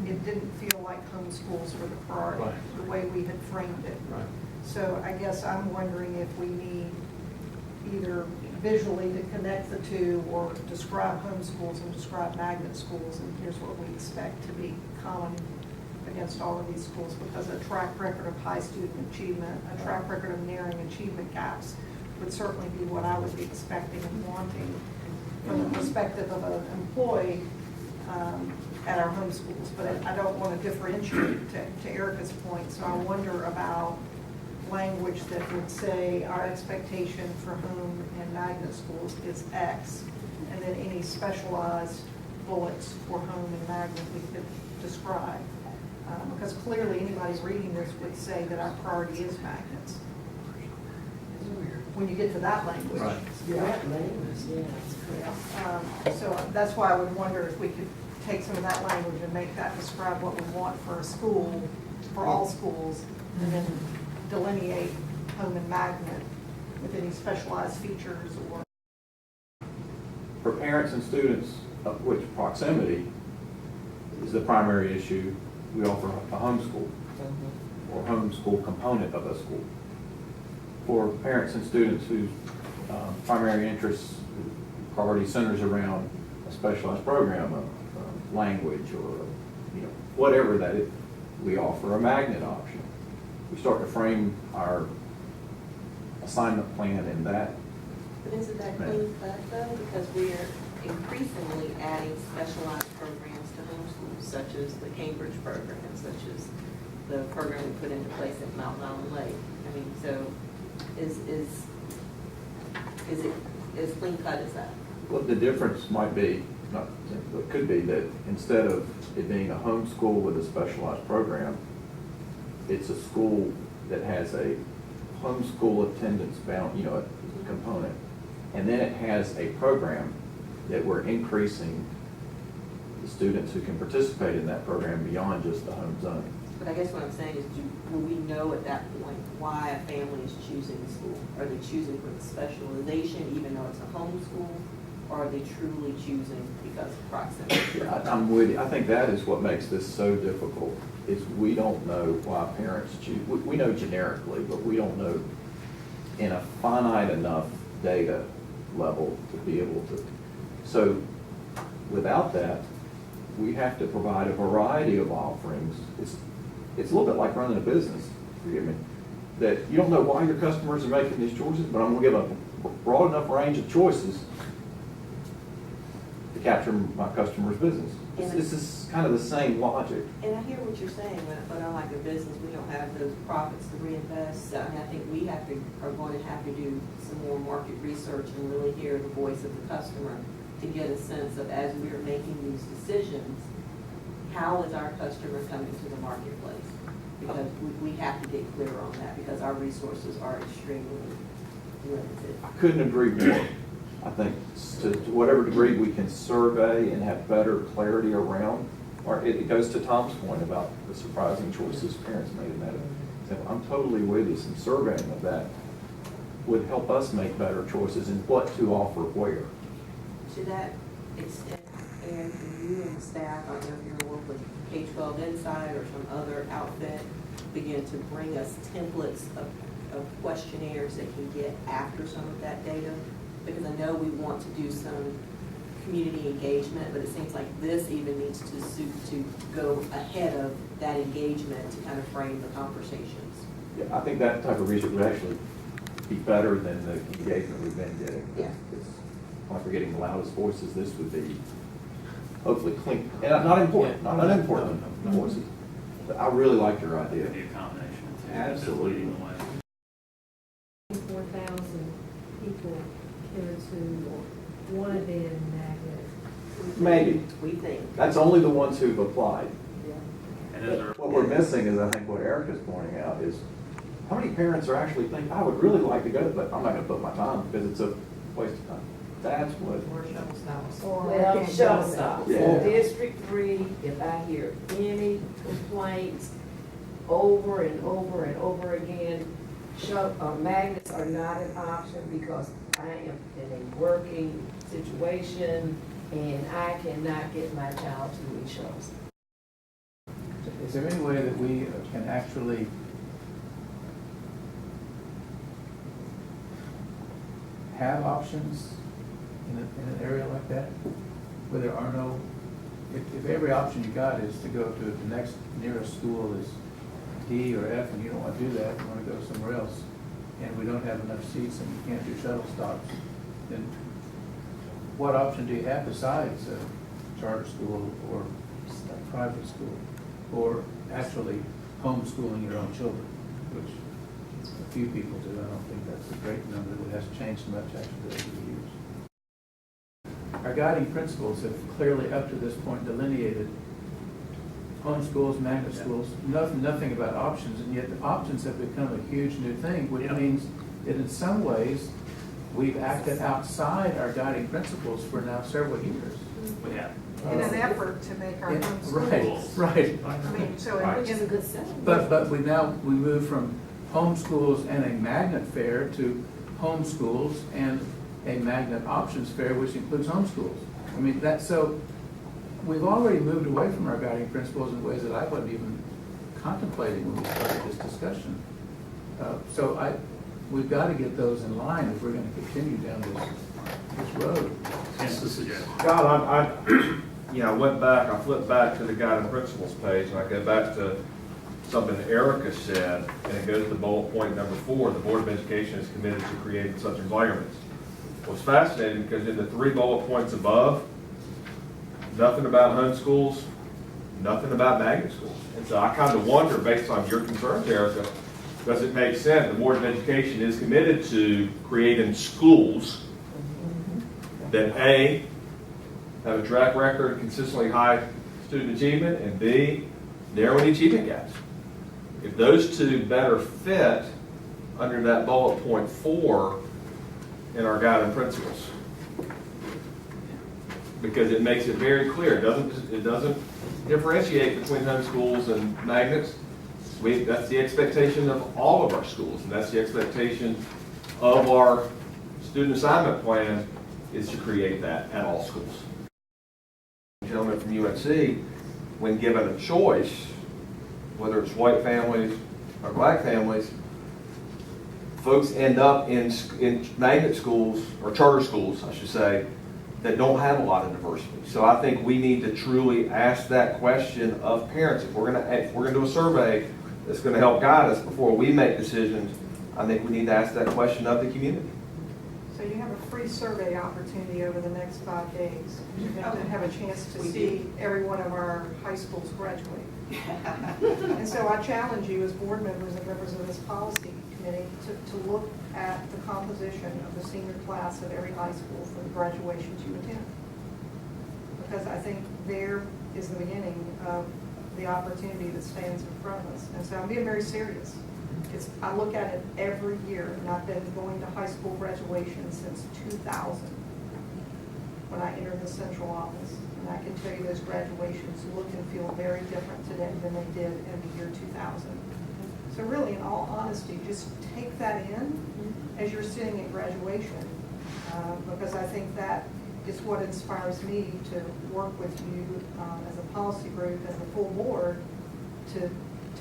it didn't feel like homeschools were the priority, Right. the way we had framed it. Right. So I guess I'm wondering if we need either visually to connect the two, or describe homeschools and describe magnet schools, and here's what we expect to be common against all of these schools, because a track record of high student achievement, a track record of narrowing achievement gaps would certainly be what I would be expecting and wanting from the perspective of an employee at our home schools. But I don't want to differentiate, to Erica's point, so I wonder about language that would say our expectation for home and magnet schools is X, and then any specialized bullets for home and magnet we could describe. Because clearly anybody reading this would say that our priority is magnets. When you get to that language. Right. That language, yeah. So that's why I would wonder if we could take some of that language and make that describe what we want for a school, for all schools, and then delineate home and magnet with any specialized features or. For parents and students, of which proximity is the primary issue, we offer a homeschool or homeschool component of a school. For parents and students whose primary interests, priority centers around a specialized program, a language, or whatever that is, we offer a magnet option. We start to frame our assignment plan in that. But isn't that clean cut though? Because we are increasingly adding specialized programs to homeschools, such as the Cambridge program, such as the program we put into place at Mountain Island Lake. I mean, so is it as clean cut as that? Well, the difference might be, it could be that instead of it being a homeschool with a specialized program, it's a school that has a homeschool attendance bound, a component. And then it has a program that we're increasing the students who can participate in that program beyond just the home zone. But I guess what I'm saying is, will we know at that point why a family is choosing the school? Are they choosing for the specialization, even though it's a homeschool? Or are they truly choosing because of proximity? I'm with you. I think that is what makes this so difficult, is we don't know why parents choose. We know generically, but we don't know in a finite enough data level to be able to. So without that, we have to provide a variety of offerings. It's a little bit like running a business, forgive me, that you don't know why your customers are making these choices, but I'm going to give a broad enough range of choices to capture my customer's business. This is kind of the same logic. And I hear what you're saying, but unlike a business, we don't have those profits to reinvest. So I mean, I think we are going to have to do some more market research and really hear the voice of the customer to get a sense of, as we are making these decisions, how is our customer coming to the marketplace? Because we have to get clear on that, because our resources are extremely limited. I couldn't agree more. I think to whatever degree we can survey and have better clarity around, or it goes to Tom's point about the surprising choices parents made in that example. I'm totally with you. Some surveying of that would help us make better choices in what to offer where. To that extent, and you and the staff, I don't know if you're working with K-12 Insight or some other outfit, begin to bring us templates of questionnaires that can get after some of that data. Because I know we want to do some community engagement, but it seems like this even needs to go ahead of that engagement to kind of frame the conversations. Yeah, I think that type of research would actually be better than the engagement we've been getting. Yeah. It's like we're getting the loudest voices. This would be hopefully clean, and not important, not unimportant voices. But I really like your idea. It'd be a combination. Absolutely. 4,000 people parents who want to be in magnet. Maybe. We think. That's only the ones who've applied. Yeah. And those are, What we're missing is, I think what Erica's pointing out is, how many parents are actually thinking, I would really like to go, but I'm not going to put my time because it's a waste of time. That's what. Well, shut stop. Yeah. District 3, if I hear any complaints over and over and over again, magnets are not an option because I am in a working situation and I cannot get my child to read shows. is there any way that we can actually have options in an area like that, where there are no, if every option you got is to go to the next nearest school is D or F, and you don't want to do that, you want to go somewhere else, and we don't have enough seats and you can't do shuttle stops, then what option do you have besides a charter school or a private school, or actually homeschooling your own children, which a few people do. I don't think that's a great number that hasn't changed much actually over the years. Our guiding principles have clearly up to this point delineated homeschools, magnet schools, nothing about options, and yet the options have become a huge new thing, which means that in some ways we've acted outside our guiding principles for now several years. We have. In an effort to make our home schools. Right. I mean, so Right. Which is a good setting. But we move from homeschools and a magnet fair to homeschools and a magnet options fair, which includes homeschools. I mean, so we've already moved away from our guiding principles in ways that I wasn't even contemplating when we started this discussion. We've got to get those in line if we're going to continue down this road. Hence the suggestion. God, I flipped back to the guiding principles page, and I go back to something Erica said, and it goes to bullet point number 4, the Board of Education is committed to creating such environments. It was fascinating because in the 3 bullet points above, nothing about homeschools, nothing about magnet schools. And so I kind of wonder, based on your concerns, Erica, does it make sense? The Board of Education is committed to creating schools that A, have a track record of consistently high student achievement, and B, narrowing achievement gaps. If those two better fit under that bullet point 4 in our guiding principles, because it makes it very clear. It doesn't differentiate between homeschools and magnets. That's the expectation of all of our schools, and that's the expectation of our student assignment plan, is to create that at all schools. Gentlemen from UNC, when given a choice, whether it's white families or black families, folks end up in magnet schools, or charter schools, I should say, that don't have a lot of diversity. So I think we need to truly ask that question of parents. If we're going to do a survey that's going to help guide us before we make decisions, I think we need to ask that question of the community. So you have a free survey opportunity over the next 5 days. You're going to have a chance to see every one of our high schools graduate. And so I challenge you as board members and members of this policy committee to look at the composition of the senior class at every high school for the graduations you attend. Because I think there is the beginning of the opportunity that stands in front of us. And so I'm being very serious. I look at it every year, and I've been going to high school graduation since 2000 when I entered the central office. And I can tell you those graduations look and feel very different today than they did in the year 2000. So really, in all honesty, just take that in as you're sitting at graduation, because I think that is what inspires me to work with you as a policy group and the full board to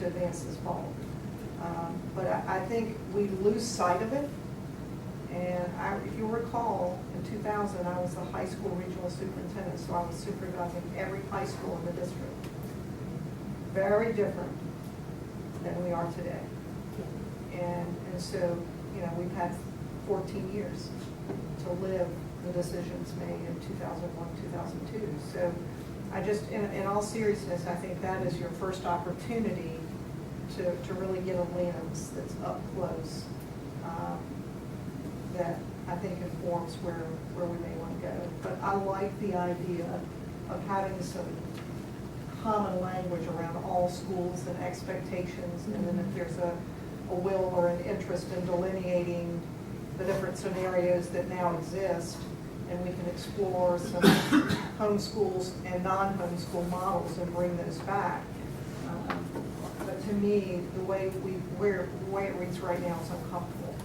advance this ball. But I think we lose sight of it. And if you recall, in 2000, I was the high school regional superintendent, so I was supervising every high school in the district. Very different than we are today. And so, we've had 14 years to live the decisions made in 2001, 2002. So I just, in all seriousness, I think that is your first opportunity to really get a lens that's up close, that I think informs where we may want to go. But I like the idea of having some common language around all schools and expectations, and then if there's a will or an interest in delineating the different scenarios that now exist, and we can explore some homeschools and non-homeschool models and bring those back. But to me, the way it reads right now is uncomfortable.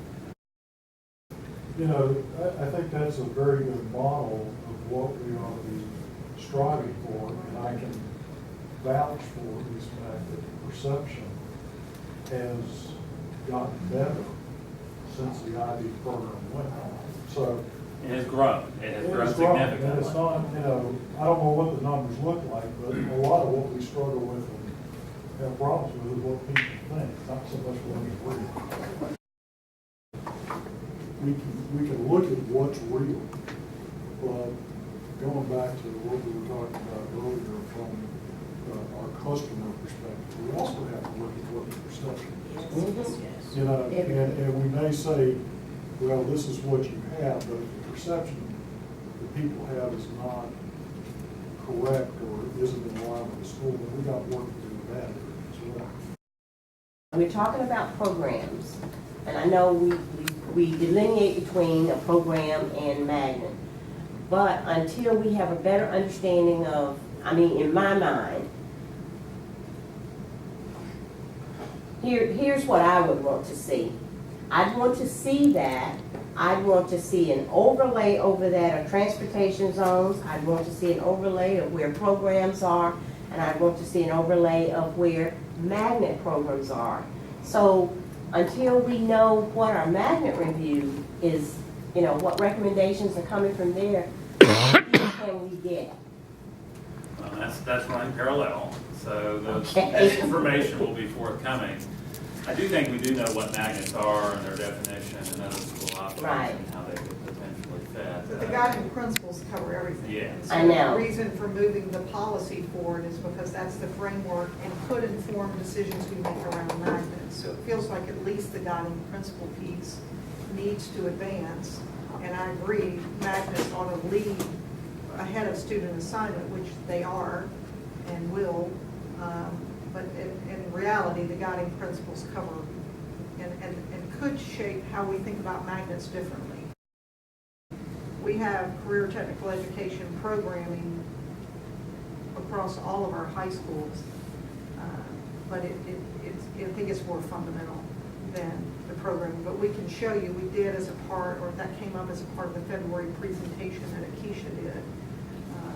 I think that's a very good model of what we ought to be striving for, and I can vouch for is the fact that the perception has gotten better since the ID program went on. So It has grown. It has grown it's grown, and it's significantly. not, I don't know what the numbers look like, but a lot of what we struggle with and have problems with is what people think, not so much what is real. We can look at what's real, but going back to what we were talking about earlier from our customer perspective, we also have to look at what the perception is. You know, and we may say, well, this is what you have, but if the perception that people have is not correct or isn't in line with the school, then we got work to do with that as well. We're talking about programs, and I know we delineate between a program and magnet, but until we have a better understanding of, I mean, in my mind, here's what I would want to see. I'd want to see that. I'd want to see an overlay over that of transportation zones. I'd want to see an overlay of where programs are, and I'd want to see an overlay of where magnet programs are. So until we know what our magnet review is, you know, what recommendations are coming from there, what can we get? Well, that's running parallel, so Okay. that information will be forthcoming. I do think we do know what magnets are and their definition and other school options Right. and how they could potentially fit. But the guiding principles cover everything. Yeah. And so I know. The reason for moving the policy forward is because that's the framework and could inform decisions we make around magnets. So it feels like at least the guiding principle piece needs to advance. And I agree, magnets ought to lead ahead of student assignment, which they are and will. But in reality, the guiding principles cover and could shape how we think about magnets differently. We have career technical education programming across all of our high schools, but I think it's more fundamental than the programming. But we can show you, we did as a part, or that came up as a part of the February presentation that Akeisha did,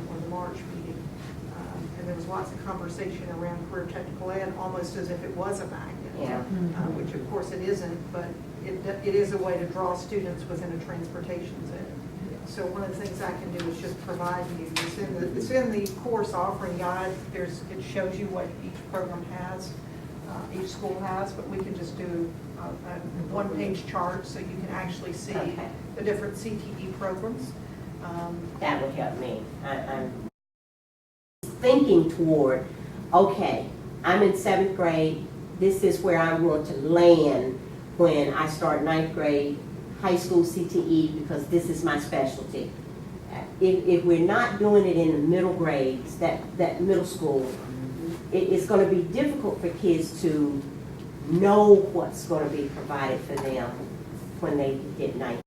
or the March meeting. And there was lots of conversation around career technical ed, almost as if it was a magnet. Yeah. Which of course it isn't, but it is a way to draw students within a transportation zone. So one of the things I can do is just provide you, it's in the course offering guide, it shows you what each program has, each school has, but we can just do a one-page chart so you can actually see Okay. the different CTE programs. That would help me. I'm thinking toward, okay, I'm in 7th grade, this is where I want to land when I start 9th grade, high school CTE, because this is my specialty. If we're not doing it in the middle grades, that middle school, it's going to be difficult for kids to know what's going to be provided for them when they get 9th